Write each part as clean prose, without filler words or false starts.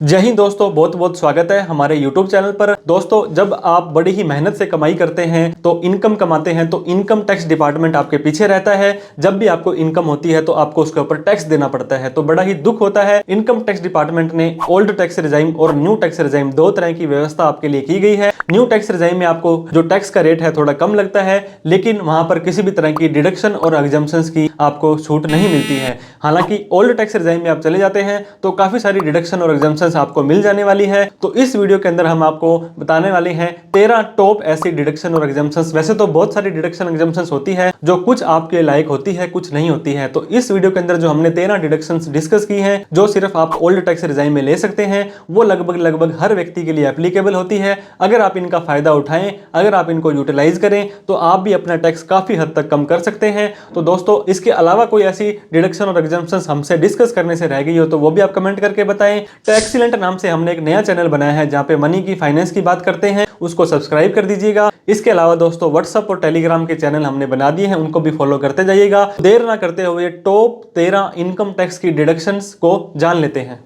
जय हिंद दोस्तों, बहुत बहुत स्वागत है हमारे YouTube चैनल पर। दोस्तों, जब आप बड़ी ही मेहनत से कमाई करते हैं तो इनकम कमाते हैं तो इनकम टैक्स डिपार्टमेंट आपके पीछे रहता है। जब भी आपको इनकम होती है तो आपको उसके ऊपर टैक्स देना पड़ता है, तो बड़ा ही दुख होता है। इनकम टैक्स डिपार्टमेंट ने ओल्ड टैक्स रिजाइम और न्यू टैक्स रिजाइम दो तरह की व्यवस्था आपके लिए की गई है। न्यू टैक्स रिजाइम में आपको जो टैक्स का रेट है थोड़ा कम लगता है, लेकिन वहां पर किसी भी तरह की डिडक्शन और एग्जम्पशंस की आपको छूट नहीं मिलती है। हालांकि ओल्ड टैक्स रिजाइम में आप चले जाते हैं तो काफी सारी डिडक्शन और एग्जम्पशंस आपको मिल जाने वाली है। तो इस वीडियो के अंदर हम आपको बताने वाले हैं 13 टॉप ऐसी डिडक्शन और एग्जम्पशंस। वैसे तो बहुत सारी डिडक्शन एग्जम्पशंस होती है जो कुछ आपके लायक होती है, कुछ नहीं होती है। तो इस वीडियो के अंदर जो हमने 13 डिडक्शंस डिस्कस की हैं जो सिर्फ आप ओल्ड टैक्स रिजाइम में ले सकते हैं, वो लगभग हर व्यक्ति के लिए एप्लीकेबल होती है। अगर आप इनका फायदा उठाएं, अगर आप इनको यूटिलाइज करें तो आप भी अपना टैक्स काफी हद तक कम कर सकते हैं। तो दोस्तों, इसके अलावा कोई ऐसी डिडक्शन और एग्जम्पशंस हमसे डिस्कस करने से रह गई हो तो वो भी आप कमेंट करके बताएं। टैक्सीलेंट नाम से हमने एक नया चैनल बनाया है जहां पे मनी की, फाइनेंस की बात करते हैं, उसको सब्सक्राइब कर दीजिएगा। इसके अलावा दोस्तों, व्हाट्सएप और टेलीग्राम के चैनल हमने बना दिए हैं, उनको भी फॉलो करते जाइएगा। देर ना करते हुए टॉप 13 इनकम टैक्स की डिडक्शंस को जान लेते हैं।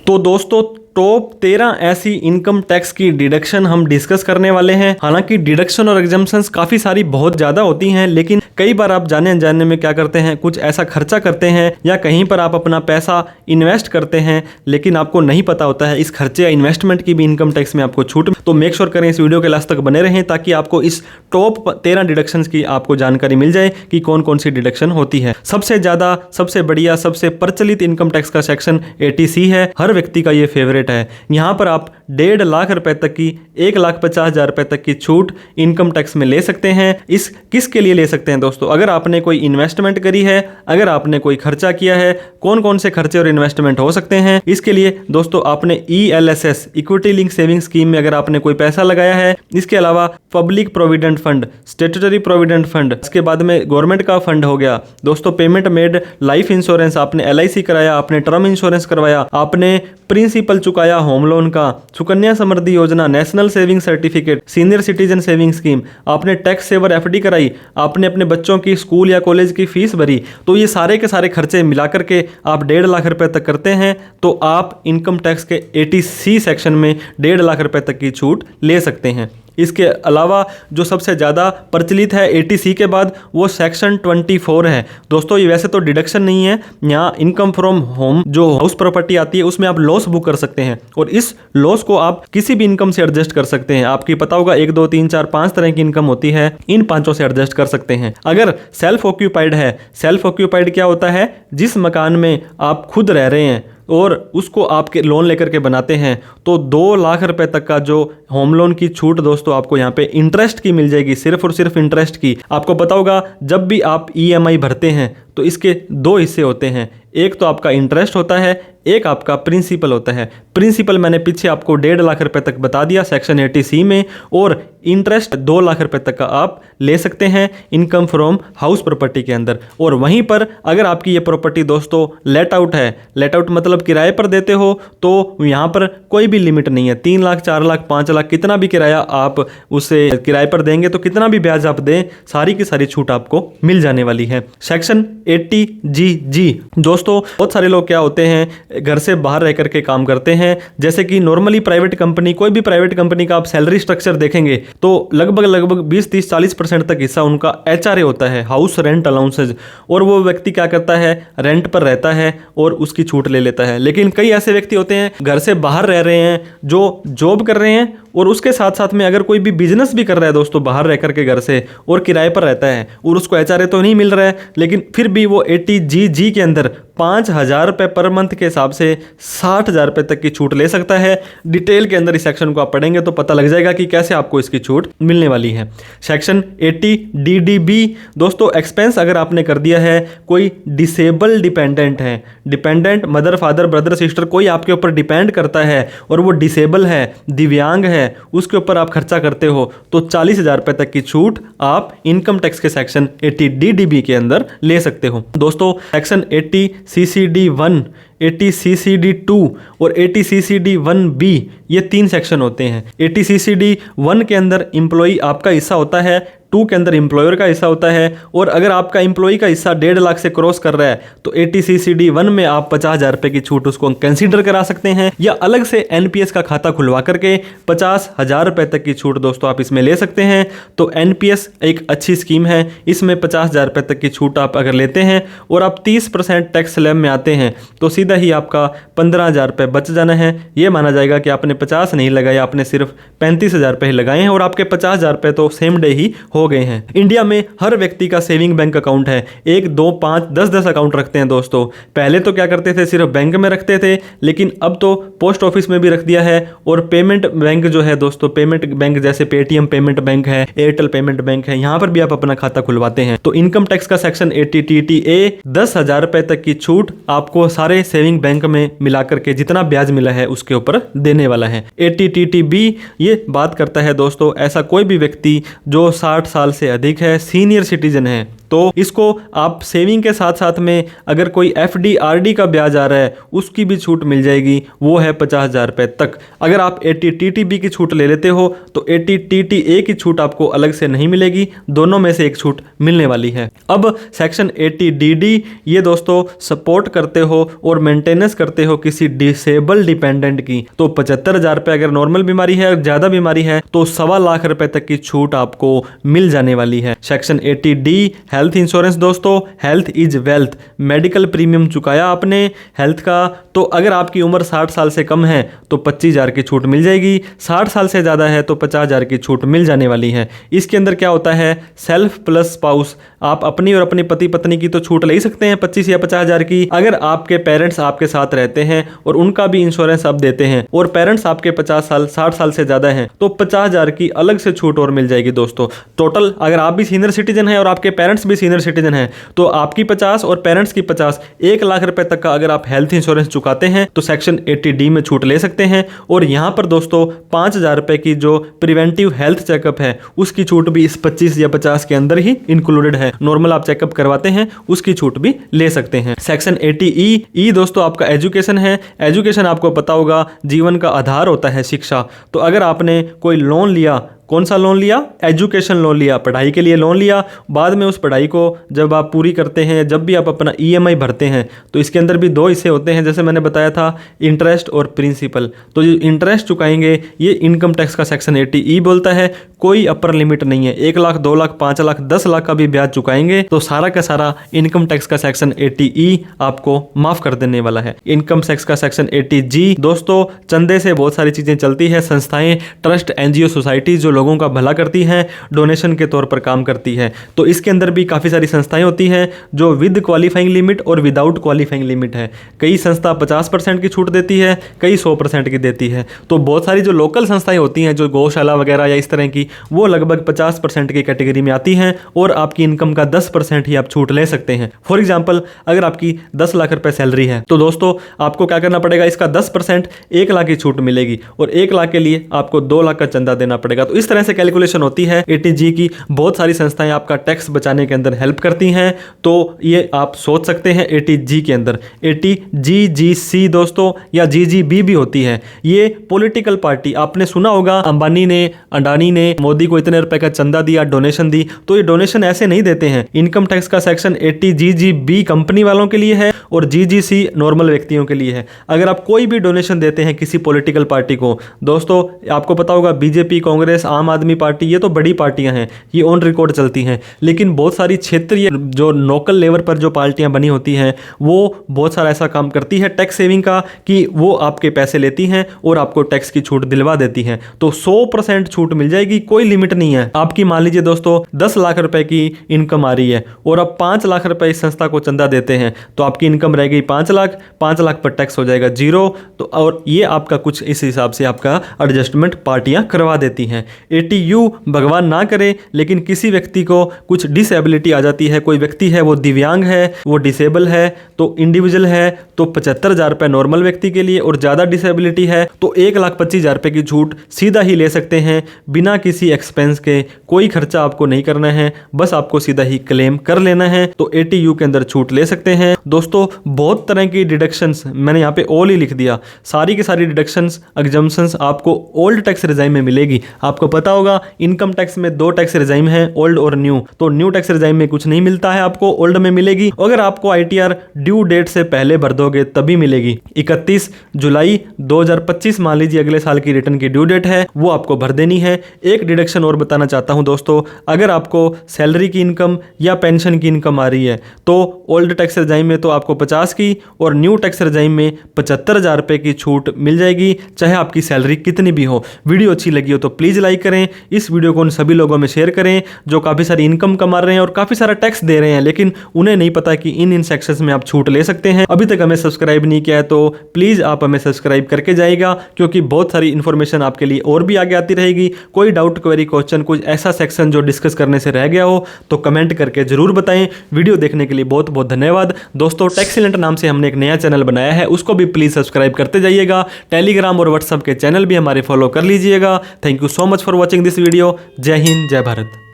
तो दोस्तों, टॉप 13 ऐसी इनकम टैक्स की डिडक्शन हम डिस्कस करने वाले हैं। हालांकि डिडक्शन और एग्जम्पशंस काफी सारी बहुत ज्यादा होती हैं, लेकिन कई बार आप जाने अनजाने में क्या करते हैं, कुछ ऐसा खर्चा करते हैं या कहीं पर आप अपना पैसा इन्वेस्ट करते हैं, लेकिन आपको नहीं पता होता है इस खर्चे या इन्वेस्टमेंट की भी इनकम टैक्स में आपको छूट। तो मेक श्योर करें इस वीडियो के लास्ट तक बने रहें ताकि आपको इस टॉप 13 डिडक्शंस की आपको जानकारी मिल जाए कि कौन कौन सी डिडक्शन होती है। सबसे ज्यादा, सबसे बढ़िया, सबसे प्रचलित इनकम टैक्स का सेक्शन 80C है। हर व्यक्ति का ये फेवरेट है। यहां पर आप 1.5 लाख रुपए तक की, 1,50,000 रुपए तक की छूट इनकम टैक्स में ले सकते हैं। इस किसके लिए ले सकते हैं दोस्तों? अगर आपने कोई इन्वेस्टमेंट करी है, अगर आपने कोई खर्चा किया है। कौन कौन से खर्चे और इन्वेस्टमेंट हो सकते हैं? इसके लिए दोस्तों, आपने ELSS equity link saving scheme में अगर आपने कोई पैसा लगाया है, इसके अलावा public provident fund, statutory provident fund, इसके बाद में गवर्नमेंट का फंड हो गया दोस्तों, पेमेंट मेड लाइफ इंश्योरेंस, आपने LIC कराया, आपने टर्म इंश्योरेंस करवाया, आपने प्रिंसिपल चुकाया होम लोन का, सुकन्या समृद्धि योजना, national saving certificate, senior citizen saving scheme, आपने टैक्स सेवर FD कराई, आपने अपने बच्चों की स्कूल या कॉलेज की फीस भरी, तो ये सारे के सारे खर्चे मिलाकर के आप 1.5 लाख रुपए तक करते हैं तो आप इनकम टैक्स के 80C सेक्शन में 1.5 लाख रुपए तक की छूट ले सकते हैं। इसके अलावा जो सबसे ज़्यादा प्रचलित है 80C के बाद, वो सेक्शन 24 है दोस्तों। ये वैसे तो डिडक्शन नहीं है, यहाँ इनकम फ्रॉम होम जो हाउस प्रॉपर्टी आती है उसमें आप लॉस बुक कर सकते हैं और इस लॉस को आप किसी भी इनकम से एडजस्ट कर सकते हैं। आपकी पता होगा 1, 2, 3, 4, 5 तरह की इनकम होती है, इन 5 से एडजस्ट कर सकते हैं। अगर सेल्फ ऑक्यूपाइड है, सेल्फ ऑक्यूपाइड क्या होता है? जिस मकान में आप खुद रह रहे हैं और उसको आपके लोन लेकर के बनाते हैं, तो 2 लाख रुपए तक का जो होम लोन की छूट दोस्तों आपको यहाँ पे इंटरेस्ट की मिल जाएगी, सिर्फ और सिर्फ इंटरेस्ट की। आपको पता होगा जब भी आप EMI भरते हैं तो इसके 2 हिस्से होते हैं, एक तो आपका इंटरेस्ट होता है, एक आपका प्रिंसिपल होता है। प्रिंसिपल मैंने पीछे आपको 1.5 लाख रुपए तक बता दिया सेक्शन 80C में, और इंटरेस्ट 2 लाख रुपए तक का आप ले सकते हैं इनकम फ्रॉम हाउस प्रॉपर्टी के अंदर। और वहीं पर अगर आपकी ये प्रॉपर्टी दोस्तों लेट आउट है, लेट आउट मतलब किराए पर देते हो, तो यहाँ पर कोई भी लिमिट नहीं है। 3 लाख, 4 लाख, 5 लाख, कितना भी किराया आप उसे किराए पर देंगे तो कितना भी ब्याज आप दें, सारी की सारी छूट आपको मिल जाने वाली है। सेक्शन 80GG दोस्तों, बहुत सारे लोग क्या होते हैं, घर से बाहर रह करके काम करते हैं। जैसे कि नॉर्मली प्राइवेट कंपनी, कोई भी प्राइवेट कंपनी का आप सैलरी स्ट्रक्चर देखेंगे तो लगभग 20, 30, 40% तक हिस्सा उनका HRA होता है, हाउस रेंट अलाउंसेज। और वो व्यक्ति क्या करता है, रेंट पर रहता है और उसकी छूट ले लेता है। लेकिन कई ऐसे व्यक्ति होते हैं घर से बाहर रह रहे हैं, जो जॉब कर रहे हैं और उसके साथ साथ में अगर कोई भी बिजनेस भी कर रहा है दोस्तों बाहर रह करके घर से, और किराए पर रहता है और उसको HRA तो नहीं मिल रहा है, लेकिन फिर भी वो 80GG के अंदर 5,000 रुपये पर मंथ के हिसाब से 60,000 रुपये तक की छूट ले सकता है। डिटेल के अंदर इस सेक्शन को आप पढ़ेंगे तो पता लग जाएगा कि कैसे आपको इसकी छूट मिलने वाली है। सेक्शन 80DDB दोस्तों, एक्सपेंस अगर आपने कर दिया है, कोई डिसेबल डिपेंडेंट है, dependent mother, father, brother, sister, कोई आपके ऊपर डिपेंड करता है और वो डिसेबल है, दिव्यांग है, उसके ऊपर आप खर्चा करते हो, तो 40,000 रुपये तक की छूट आप इनकम टैक्स के सेक्शन 80DDB के अंदर ले सकते हो। दोस्तों, सेक्शन 80CCD1 ATCCD2 और ATCCD1B, ये 3 सेक्शन होते हैं। ATCCD1 के अंदर एम्प्लॉई आपका हिस्सा होता है, 2 के अंदर एम्प्लॉयर का हिस्सा होता है, और अगर आपका एम्प्लॉई का हिस्सा 1.5 लाख से क्रॉस कर रहा है तो ATCCD1 में आप 50,000 रुपये की छूट उसको कंसीडर करा सकते हैं, या अलग से NPS का खाता खुलवा करके 50,000 रुपये तक की छूट दोस्तों आप इसमें ले सकते हैं। तो NPS एक अच्छी स्कीम है, इसमें 50,000 रुपये तक की छूट आप अगर लेते हैं और आप 30% टैक्स स्लैब में आते हैं तो सीधा ही आपका 15,000 रुपये बच जाना है। ये माना जाएगा कि आपने 50 नहीं लगाया, आपने सिर्फ 35,000 रुपये लगाए हैं और आपके 50,000 रुपये तो सेम डे ही हो गए हैं। इंडिया में हर व्यक्ति का सेविंग बैंक अकाउंट है, 1, 2, 5, 10 अकाउंट रखते हैं दोस्तों। पहले तो क्या करते थे, सिर्फ बैंक में रखते थे, लेकिन अब तो पोस्ट ऑफिस में भी रख दिया है। और पेमेंट बैंक जो है दोस्तों, पेमेंट बैंक जैसे पेटीएम पेमेंट बैंक है, एयरटेल पेमेंट बैंक है, यहां पर भी आप अपना खाता खुलवाते हैं। तो इनकम टैक्स का सेक्शन 80TTA 10,000 रुपए तक की छूट आपको सारे सेविंग बैंक में मिलाकर के जितना ब्याज मिला है उसके ऊपर देने वाला है। 80TTB ये बात करता है दोस्तों, ऐसा कोई भी व्यक्ति जो 60 साल से अधिक है, सीनियर सिटीजन है, तो इसको आप सेविंग के साथ साथ में अगर कोई FD RD का ब्याज आ रहा है उसकी भी छूट मिल जाएगी, वो है 50,000 रुपये तक। अगर आप 80TTB की छूट ले लेते हो तो 80TTA की छूट आपको अलग से नहीं मिलेगी, दोनों में से एक छूट मिलने वाली है। अब सेक्शन 80DD ये दोस्तों सपोर्ट करते हो और मेंटेनेंस करते हो किसी डिसेबल डिपेंडेंट की, तो 75,000 रुपये अगर नॉर्मल बीमारी है और ज़्यादा बीमारी है तो 1.25 लाख रुपए तक की छूट आपको मिल जाने वाली है। सेक्शन 80D हेल्थ इंश्योरेंस दोस्तों, health is wealth, medical premium चुकाया आपने हेल्थ का, तो अगर आपकी उम्र 60 साल से कम है तो 25,000 की छूट मिल जाएगी, 60 साल से ज़्यादा है तो 50,000 की छूट मिल जाने वाली है। इसके अंदर क्या होता है, सेल्फ प्लस स्पाउस, आप अपनी और अपने पति पत्नी की तो छूट ले ही सकते हैं 25 या 50,000 की। अगर आपके पेरेंट्स आपके साथ रहते हैं और उनका भी इंश्योरेंस आप देते हैं और पेरेंट्स आपके 50 साल 60 साल से ज़्यादा हैं तो 50,000 की अलग से छूट और मिल जाएगी दोस्तों। टोटल अगर आप भी सीनियर सिटीजन हैं और आपके पेरेंट्स भी सीनियर सिटीजन है तो आपकी 50 और पेरेंट्स की 50, 1 लाख रुपए तक का अगर आप हेल्थ इंश्योरेंस चुकाते हैं तो सेक्शन 80D में छूट ले सकते हैं। और यहां पर दोस्तों 5,000 रुपए की जो प्रिवेंटिव हेल्थ चेकअप है उसकी छूट भी इस 25 या 50 के अंदर ही इंक्लूडेड है। नॉर्मल आप चेकअप करवाते हैं उसकी छूट भी ले सकते हैं। सेक्शन 80E दोस्तों आपका एजुकेशन है। एजुकेशन आपको पता होगा जीवन का आधार होता है शिक्षा, तो अगर आपने कोई लोन लिया, कौन सा लोन लिया, एजुकेशन लोन लिया, पढ़ाई के लिए लोन लिया, बाद में उस पढ़ाई को जब आप पूरी करते हैं, जब भी आप अपना EMI भरते हैं तो इसके अंदर भी 2 हिस्से होते हैं, जैसे मैंने बताया था इंटरेस्ट और प्रिंसिपल। तो जो इंटरेस्ट चुकाएंगे ये इनकम टैक्स का सेक्शन 80E बोलता है, कोई अपर लिमिट नहीं है, 1 लाख 2 लाख 5 लाख 10 लाख का भी ब्याज चुकाएंगे तो सारा का सारा इनकम टैक्स का सेक्शन 80E आपको माफ कर देने वाला है। इनकम टैक्स का सेक्शन 80G दोस्तों, चंदे से बहुत सारी चीजें चलती है, संस्थाएं, ट्रस्ट, NGO, सोसाइटी जो लोगों का भला करती हैं, डोनेशन के तौर पर काम करती है, तो इसके अंदर भी काफ़ी सारी संस्थाएं होती हैं जो विद क्वालिफाइंग लिमिट और विदाउट क्वालिफाइंग लिमिट है। कई संस्था 50% की छूट देती है, कई 100% की देती है। तो बहुत सारी जो लोकल संस्थाएं होती हैं जो गौशाला वगैरह या इस तरह की, वो लगभग 50% की कैटेगरी में आती हैं और आपकी इनकम का 10% ही आप छूट ले सकते हैं। फॉर एग्जाम्पल अगर आपकी 10 लाख रुपए सैलरी है तो दोस्तों आपको क्या करना पड़ेगा, इसका 10% 1 लाख की छूट मिलेगी और 1 लाख के लिए आपको 2 लाख का चंदा देना पड़ेगा। तो इस तरह से कैलकुलेशन होती है 80G की। बहुत सारी संस्थाएं आपका टैक्स बचाने के अंदर हेल्प करती हैं, तो ये आप सोच सकते हैं 80G के अंदर। 80GGC दोस्तों या GGB भी होती है, ये पॉलिटिकल पार्टी, आपने सुना होगा अंबानी ने, अडानी ने मोदी को इतने रुपए का चंदा दिया, डोनेशन दी, तो ये डोनेशन ऐसे नहीं देते हैं। इनकम टैक्स का सेक्शन 80GGB कंपनी वालों के लिए है और GGC नॉर्मल व्यक्तियों के लिए है। अगर आप कोई भी डोनेशन देते हैं किसी पॉलिटिकल पार्टी को, दोस्तों आपको पता होगा बीजेपी, कांग्रेस, आम आदमी पार्टी, ये तो बड़ी पार्टियां हैं, ये ऑन रिकॉर्ड चलती हैं, लेकिन बहुत सारी क्षेत्रीय जो लोकल लेवल पर जो पार्टियां बनी होती हैं वो बहुत सारा ऐसा काम करती है टैक्स सेविंग का कि वो आपके पैसे लेती हैं और आपको टैक्स की छूट दिलवा देती हैं। तो 100% छूट मिल जाएगी, कोई लिमिट नहीं है। आपकी मान लीजिए दोस्तों 10 लाख रुपए की इनकम आ रही है और आप 5 लाख रुपए इस संस्था को चंदा देते हैं तो आपकी इनकम रह गई 5 लाख, 5 लाख पर टैक्स हो जाएगा 0। तो और ये आपका कुछ इस हिसाब से आपका एडजस्टमेंट पार्टियां करवा देती हैं। ATU भगवान ना करे लेकिन किसी व्यक्ति को कुछ डिसेबिलिटी आ जाती है, कोई व्यक्ति है वो दिव्यांग है, वो डिसेबल है, तो इंडिविजुअल है तो 75,000 रुपये नॉर्मल व्यक्ति के लिए, और ज़्यादा डिसेबिलिटी है तो 1,25,000 रुपये की छूट सीधा ही ले सकते हैं बिना किसी एक्सपेंस के। कोई खर्चा आपको नहीं करना है, बस आपको सीधा ही क्लेम कर लेना है, तो ATU के अंदर छूट ले सकते हैं। दोस्तों बहुत तरह की डिडक्शंस, मैंने यहाँ पे ऑल ही लिख दिया, सारी की सारी डिडक्शंस एग्जम्पशंस आपको ओल्ड टैक्स रिजाइम में मिलेगी। आपको पता होगा इनकम टैक्स में 2 टैक्स रिजाइम है, ओल्ड और न्यू, तो न्यू टैक्स रिजाइम में कुछ नहीं मिलता है, आपको ओल्ड में मिलेगी। अगर आपको ITR ड्यू डेट से पहले भर दोगे तभी मिलेगी। 31 जुलाई 2025 मान लीजिए अगले साल की रिटर्न की ड्यू डेट है, वो आपको भर देनी है। एक डिडक्शन और बताना चाहता हूं दोस्तों, अगर आपको सैलरी की इनकम या पेंशन की इनकम आ रही है तो ओल्ड टैक्स रिजाइम में तो आपको 50 की और न्यू टैक्स रिजाइम में 75,000 रुपये की छूट मिल जाएगी, चाहे आपकी सैलरी कितनी भी हो। वीडियो अच्छी लगी हो तो प्लीज़ लाइक करें, इस वीडियो को उन सभी लोगों में शेयर करें जो काफ़ी सारी इनकम कमा रहे हैं और काफ़ी सारा टैक्स दे रहे हैं, लेकिन उन्हें नहीं पता कि इन सेक्शंस में आप छूट ले सकते हैं। अभी तक हमें सब्सक्राइब नहीं किया है तो प्लीज़ आप हमें सब्सक्राइब करके जाइएगा, क्योंकि बहुत सारी इन्फॉर्मेशन आपके लिए और भी आगे आती रहेगी। कोई डाउट, क्वेरी, क्वेश्चन, कुछ ऐसा सेक्शन जो डिस्कस करने से रह गया हो तो कमेंट करके जरूर बताएं। वीडियो देखने के लिए बहुत बहुत धन्यवाद दोस्तों। टैक्सीलेंट नाम से हमने एक नया चैनल बनाया है, उसको भी प्लीज़ सब्सक्राइब करते जाइएगा। टेलीग्राम और व्हाट्सएप के चैनल भी हमारे फॉलो कर लीजिएगा। Thank you so much for watching this video. जय हिंद, जय भारत।